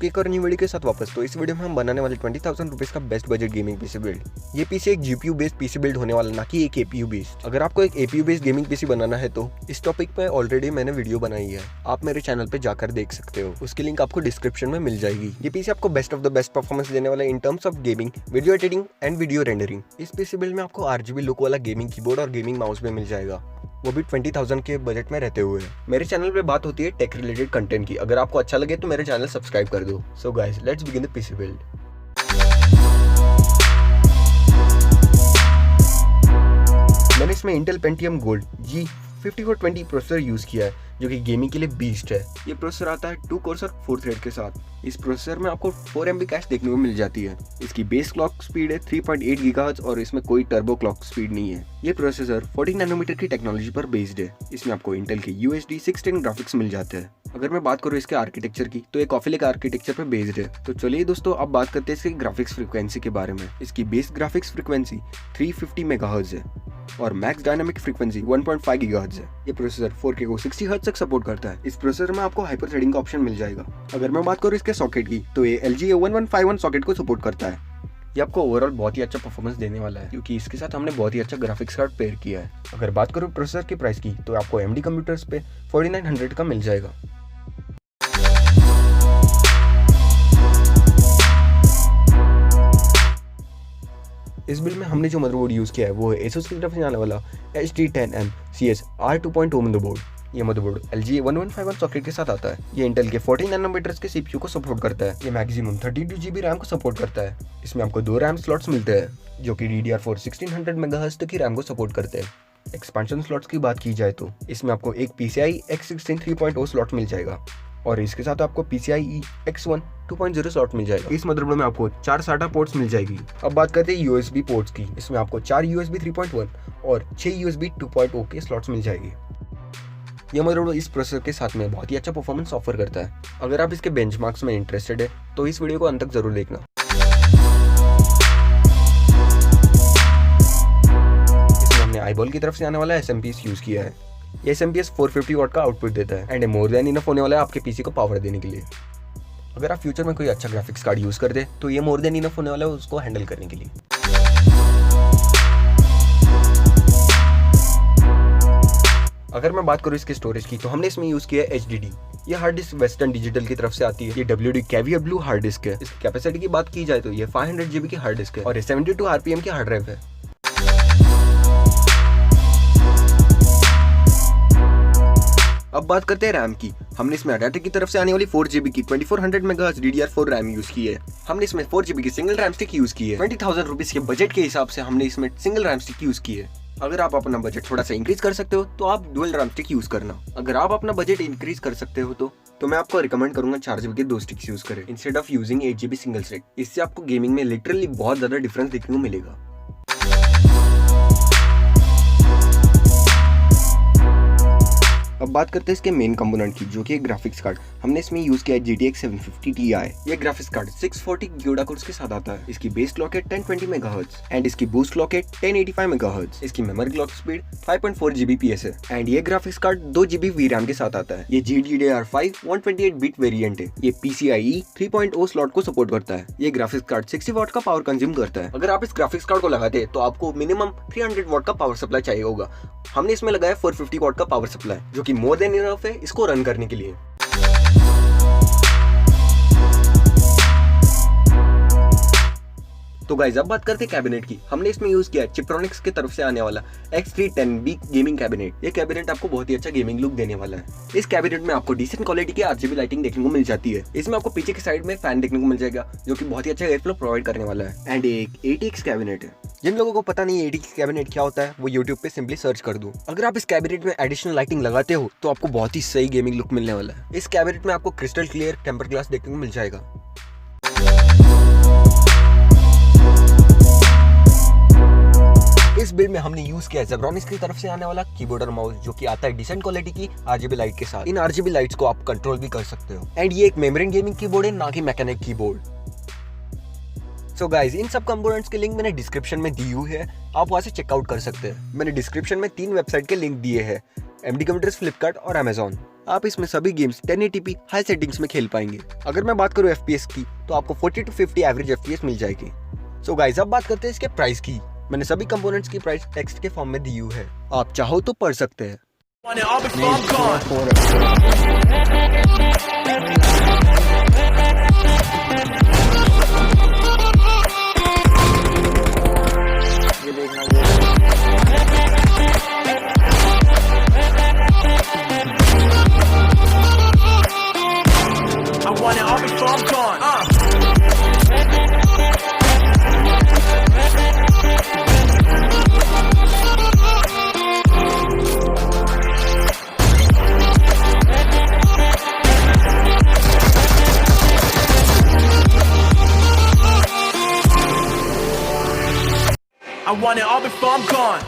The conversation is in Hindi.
आपकी एक और नई वीडियो के साथ वापस। तो इस वीडियो में हम बनाने वाले 20,000 रुपीज का best budget gaming PC build. ये पीसी एक जीपीयू बेस्ड पीसी बिल्ड होने वाला, ना कि एक एपीयू बेस्ड। अगर आपको एक एपीयू बेस्ड गेमिंग पीसी बनाना है तो इस टॉपिक पे ऑलरेडी मैंने वीडियो बनाई है, आप मेरे चैनल पे जाकर देख सकते हो, उसकी लिंक आपको डिस्क्रिप्शन में मिल जाएगी। ये पीसी आपको best of the best performance देने वाला in terms of gaming, video editing and video rendering. इस पीसी बिल्ड में आपको आरजीबी लुक वाला गेमिंग कीबोर्ड और गेमिंग माउस भी मिल जाएगा, वो भी 20,000 के बजट में रहते हुए। मेरे चैनल पे बात होती है टेक रिलेटेड कंटेंट की। अगर आपको अच्छा लगे तो मेरे चैनल सब्सक्राइब कर दो। So guys, let's begin the PC build. मैंने इसमें Intel Pentium gold G5420 processor use किया है, जो कि गेमिंग के लिए बीस्ट है। ये प्रोसेसर आता है 2 कोर्स और 4 थ्रेड के साथ। इस प्रोसेसर में आपको 4 MB कैश देखने को मिल जाती है। इसकी बेस क्लॉक स्पीड है 3.8 GHz और इसमें कोई टर्बो क्लॉक स्पीड नहीं है। ये प्रोसेसर 14 नैनोमीटर की टेक्नोलॉजी पर बेस्ड है। इसमें आपको इंटेल के UHD 610 ग्राफिक्स मिल जाते हैं। अगर मैं बात करूँ इसके आर्किटेक्चर की, तो ये कॉफी लेक आर्किटेक्चर पर बेस्ड है। तो चलिए दोस्तों, अब बात करते हैं इसकी ग्राफिक्स फ्रीक्वेंसी के बारे में। इसकी बेस ग्राफिक्स फ्रीक्वेंसी 350 MHz है और मैक्स डायनामिक फ्रीक्वेंसी 1.5 GHz है। ये प्रोसेसर 4K को 60 Hz तक सपोर्ट करता है। इस प्रोसेसर में आपको हाइपर थ्रेडिंग का ऑप्शन मिल जाएगा। अगर मैं बात करूँ इसके सॉकेट की, तो ये LG A1151 सॉकेट को सपोर्ट करता है। ये आपको ओवरऑल बहुत ही अच्छा परफॉर्मेंस देने वाला है, क्योंकि इसके साथ हमने बहुत ही अच्छा ग्राफिक्स कार्ड पेयर किया है। अगर बात करूँ प्रोसेसर की प्राइस की, तो आपको AMD कंप्यूटर्स पे 4900 का मिल जाएगा। इस बिल्ड में हमने जो मदरबोर्ड यूज किया है वो है Asus की तरफ से आने वाला HD10M CS R2.0 मदरबोर्ड। ये मदरबोर्ड LG A1151 सॉकेट के साथ आता है। ये इंटेल के 14 नैनोमीटर के CPU को सपोर्ट करता है। ये मैक्सिमम 32 GB रैम को सपोर्ट करता है। इसमें आपको 2 रैम स्लॉट्स मिलते हैं, जो कि DDR4 1600 MHz तक की रैम को सपोर्ट करते हैं। एक्सपेंशन स्लॉट्स की बात की जाए तो इसमें आपको एक PCIe X16 3.0 स्लॉट मिल जाएगा और इसके साथ आपको PCIe X1 2.0 स्लॉट मिल जाएगा। इस मदरबोर्ड में आपको 4 SATA पोर्ट्स मिल जाएगी। अब बात करते हैं USB पोर्ट्स की। इसमें आपको 4 USB 3.1 और 6 USB 2.0 के स्लॉट्स मिल जाएगी। यह मदरबोर्ड इस प्रोसेसर के साथ में बहुत ही अच्छा परफॉर्मेंस ऑफर करता है। अगर आप इसके बेंचमार्क्स में इंटरेस्टेड है तो इस वीडियो को अंत तक जरूर देखना। इसमें हमने आईबॉल की तरफ से आने वाला SMPS यूज किया है। ये SMPS 450 वाट का आउटपुट देता है एंड मोर देन इनफ होने वाला है आपके पीसी को पावर देने के लिए। अगर आप फ्यूचर में कोई अच्छा ग्राफिक्स कार्ड यूज कर दे तो ये मोर देन इनफ होने वाला है उसको हैंडल करने के लिए। अगर मैं बात करूँ इसके स्टोरेज की, तो हमने इसमें यूज किया है HDD। ये हार्ड डिस्क वेस्टर्न डिजिटल की तरफ से आती है। ये WD caviar blue hard disk है। इसकी कैपेसिटी की बात की जाए तो ये 500 GB की हार्ड डिस्क है और ये 72 RPM की हार्ड ड्राइव है। अब बात करते हैं रैम की। हमने इसमें अडाप्टर की तरफ से आने वाली 4 GB की 2400 MHz DDR4 रैम यूज की है। हमने इसमें 4 GB की सिंगल रैम स्टिक यूज की है। 20,000 रुपीज के बजट के हिसाब से हमने इसमें सिंगल रैम स्टिक यूज की है। अगर आप अपना बजट थोड़ा सा इंक्रीज कर सकते हो तो आप डुअल रैम स्टिक यूज करना। अगर आप अपना बजट इंक्रीज कर सकते हो तो मैं आपको रिकमेंड करूंगा 4 GB के 2 स्टिक्स यूज करें instead of using 8 GB single stick. इससे आपको गेमिंग में लिटरली बहुत ज्यादा डिफरेंस देखने को मिलेगा। अब बात करते हैं इसके मेन कंपोनेंट की, जो कि एक ग्राफिक्स कार्ड। हमने इसमें यूज किया है GTX 750 Ti। ये ग्राफिक्स कार्ड 640 गीगा कोर्स के साथ आता है। इसकी बेस क्लॉक है 1020 MHz एंड इसकी बूस्ट क्लॉक है 1085 MHz। इसकी मेमोरी क्लॉक स्पीड 5.4 Gbps है एंड ये ग्राफिक्स कार्ड 2 GB VRAM के साथ आता है। ये GDDR5 128 बिट वेरिएंट है। ये PCIe 3.0 स्लॉट को सपोर्ट करता है। ये ग्राफिक्स कार्ड 60 वाट का पावर कंज्यूम करता है। अगर आप इस ग्राफिक्स कार्ड को लगाते हैं तो आपको मिनिमम 300 वाट का पावर सप्लाई चाहिए होगा। हमने इसमें लगाया 450 वाट का पावर सप्लाई, जो कि मोर देन इनफ है इसको रन करने के लिए। तो गाइस, अब बात करते हैं कैबिनेट की। हमने इसमें यूज किया चिप्रोनिक्स की तरफ से आने वाला X310B गेमिंग कैबिनेट। ये कैबिनेट आपको बहुत ही अच्छा गेमिंग लुक देने वाला है। इस कैबिनेट में आपको डिसेंट क्वालिटी की RGB लाइटिंग देखने को मिल जाती है। इसमें आपको पीछे की साइड में फैन देखने को मिल जाएगा, जो कि बहुत ही अच्छा एयर फ्लो प्रोवाइड करने वाला है। एंड एक ATX कैबिनेट है। जिन लोगों को पता नहीं ATX कैबिनेट क्या होता है, वो YouTube पे सिंपली सर्च कर दो। अगर आप इस कैबिनेट में एडिशनल लाइटिंग लगाते हो तो आपको बहुत ही सही गेमिंग लुक मिलने वाला है। इस कैबिनेट में आपको क्रिस्टल क्लियर टेम्पर ग्लास देखने को मिल जाएगा। इस बिल्ड में हमने यूज किया है Zebronics की तरफ से आने वाला कीबोर्ड और माउस, जो कि आता है डिसेंट क्वालिटी की RGB लाइट के साथ। इन RGB लाइट्स को आप कंट्रोल भी कर सकते हो एंड ये एक मेम्ब्रेन गेमिंग कीबोर्ड है, ना कि मैकेनिक कीबोर्ड। सो गाइज, इन सब कंपोनेंट्स के लिंक मैंने डिस्क्रिप्शन में दी हुई है, आप वहां से चेकआउट कर सकते हैं। मैंने डिस्क्रिप्शन में 3 वेबसाइट के लिंक दिए हैं, MD कंप्यूटर्स, फ्लिपकार्ट और अमेजॉन। आप इसमें सभी गेम्स 1080p हाई सेटिंग्स में खेल पाएंगे। अगर मैं बात करूँ FPS की तो आपको 40 to 50 एवरेज FPS मिल जाएगी। सो गाइस, अब बात करते हैं इसके प्राइस की। मैंने सभी कंपोनेंट्स की प्राइस टेक्स्ट के फॉर्म में दी हुई है, आप चाहो तो पढ़ सकते हैं। I want it all before I'm gone.